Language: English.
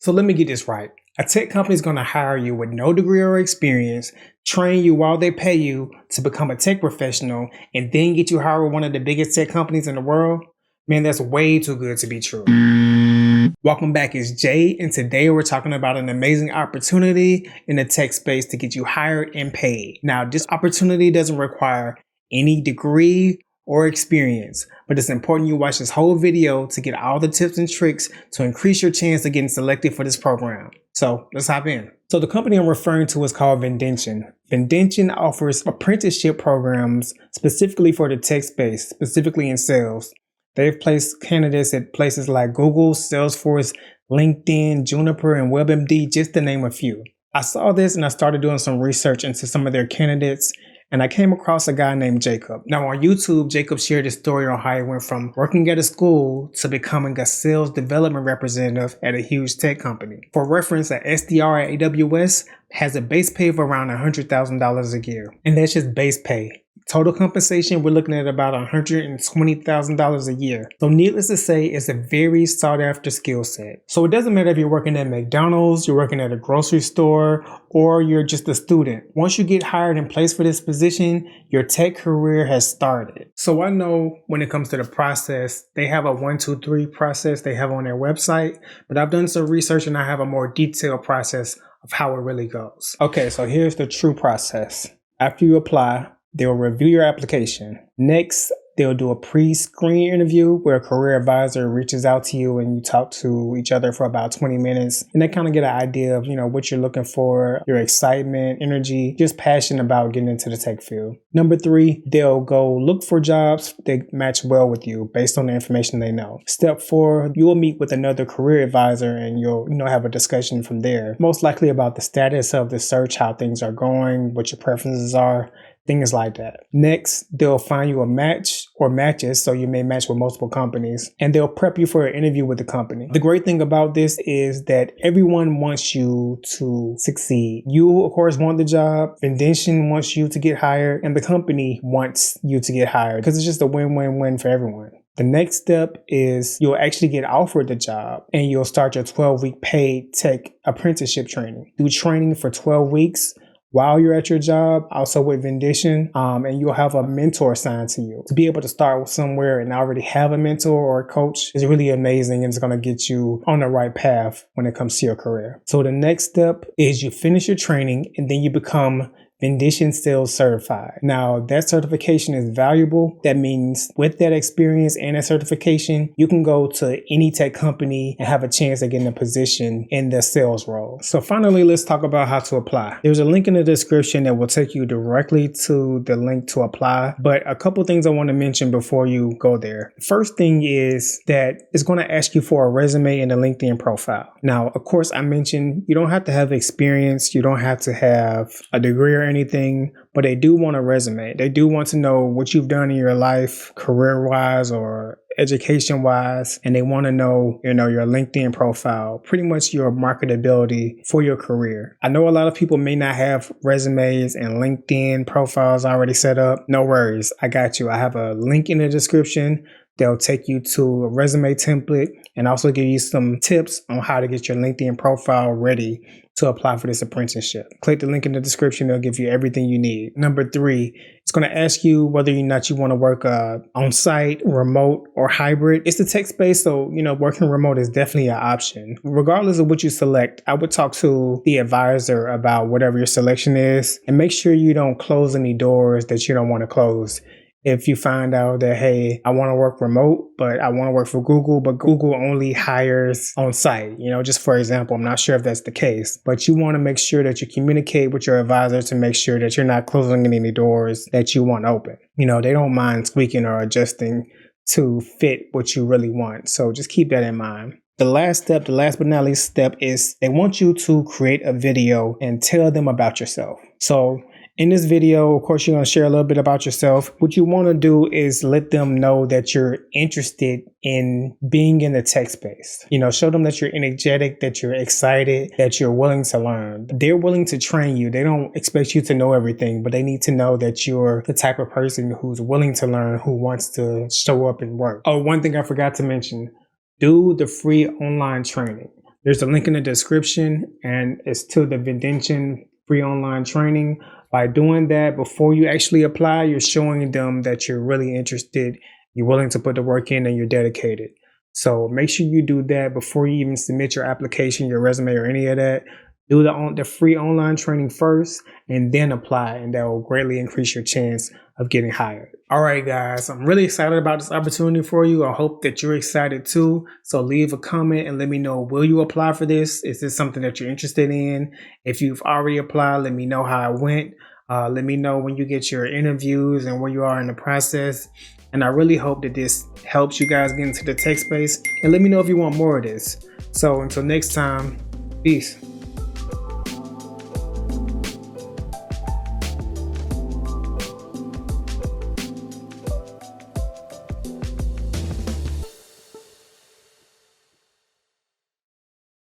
So let me get this right. A tech company is going to hire you with no degree or experience, train you while they pay you to become a tech professional, and then get you hired with one of the biggest tech companies in the world? Man, that's way too good to be true. Welcome back, it's Jay, and today we're talking about an amazing opportunity in the tech space to get you hired and paid. Now, this opportunity doesn't require any degree or experience, but it's important you watch this whole video to get all the tips and tricks to increase your chance of getting selected for this program. So let's hop in. So the company I'm referring to is called Vendition. Vendition offers apprenticeship programs specifically for the tech space, specifically in sales. They've placed candidates at places like Google, Salesforce, LinkedIn, Juniper, and WebMD, just to name a few. I saw this and I started doing some research into some of their candidates, and I came across a guy named Jacob. Now on YouTube, Jacob shared his story on how he went from working at a school to becoming a sales development representative at a huge tech company. For reference, an SDR at AWS has a base pay of around $100,000 a year, and that's just base pay. Total compensation, we're looking at about $120,000 a year. So needless to say, it's a very sought after skill set. So it doesn't matter if you're working at McDonald's, you're working at a grocery store, or you're just a student. Once you get hired and placed for this position, your tech career has started. So I know when it comes to the process, they have a 1, 2, 3 process they have on their website, but I've done some research and I have a more detailed process of how it really goes. Okay, so here's the true process. After you apply, they'll review your application. Next, they'll do a pre-screen interview where a career advisor reaches out to you and you talk to each other for about 20 minutes. And they kind of get an idea of, what you're looking for, your excitement, energy, just passion about getting into the tech field. Number 3, they'll go look for jobs that match well with you based on the information they know. Step 4, you will meet with another career advisor and you'll, have a discussion from there. Most likely about the status of the search, how things are going, what your preferences are, things like that. Next, they'll find you a match or matches, so you may match with multiple companies, and they'll prep you for an interview with the company. The great thing about this is that everyone wants you to succeed. You, of course, want the job, Vendition wants you to get hired, and the company wants you to get hired because it's just a win-win-win for everyone. The next step is you'll actually get offered the job and you'll start your 12-week paid tech apprenticeship training. Do training for 12 weeks while you're at your job, also with Vendition, and you'll have a mentor assigned to you. To be able to start somewhere and already have a mentor or a coach is really amazing, and it's going to get you on the right path when it comes to your career. So the next step is you finish your training and then you become Vendition Sales Certified. Now, that certification is valuable. That means with that experience and that certification, you can go to any tech company and have a chance of getting a position in the sales role. So finally, let's talk about how to apply. There's a link in the description that will take you directly to the link to apply. But a couple things I want to mention before you go there. First thing is that it's going to ask you for a resume and a LinkedIn profile. Now, of course, I mentioned you don't have to have experience. You don't have to have a degree or anything, but they do want a resume. They do want to know what you've done in your life, career-wise or education-wise, and they want to know, your LinkedIn profile, pretty much your marketability for your career. I know a lot of people may not have resumes and LinkedIn profiles already set up. No worries, I got you. I have a link in the description. They'll take you to a resume template and also give you some tips on how to get your LinkedIn profile ready to apply for this apprenticeship. Click the link in the description. They'll give you everything you need. Number 3, it's going to ask you whether or not you want to work on-site, remote, or hybrid. It's the tech space, so working remote is definitely an option. Regardless of what you select, I would talk to the advisor about whatever your selection is and make sure you don't close any doors that you don't want to close. If you find out that, hey, I want to work remote, but I want to work for Google, but Google only hires on site, just for example, I'm not sure if that's the case, but you want to make sure that you communicate with your advisor to make sure that you're not closing any doors that you want open. They don't mind tweaking or adjusting to fit what you really want. So just keep that in mind. The last but not least step is they want you to create a video and tell them about yourself. So in this video, of course, you're going to share a little bit about yourself. What you want to do is let them know that you're interested in being in the tech space. Show them that you're energetic, that you're excited, that you're willing to learn. They're willing to train you. They don't expect you to know everything, but they need to know that you're the type of person who's willing to learn, who wants to show up and work. Oh, one thing I forgot to mention, do the free online training. There's a link in the description, and it's to the Vindition free online training. By doing that, before you actually apply, you're showing them that you're really interested, you're willing to put the work in, and you're dedicated. So make sure you do that before you even submit your application, your resume, or any of that. Do the free online training first and then apply, and that will greatly increase your chance of getting hired. All right, guys, I'm really excited about this opportunity for you. I hope that you're excited too. So leave a comment and let me know, will you apply for this? Is this something that you're interested in? If you've already applied, let me know how it went. Let me know when you get your interviews and where you are in the process. And I really hope that this helps you guys get into the tech space. And let me know if you want more of this. So until next time, peace.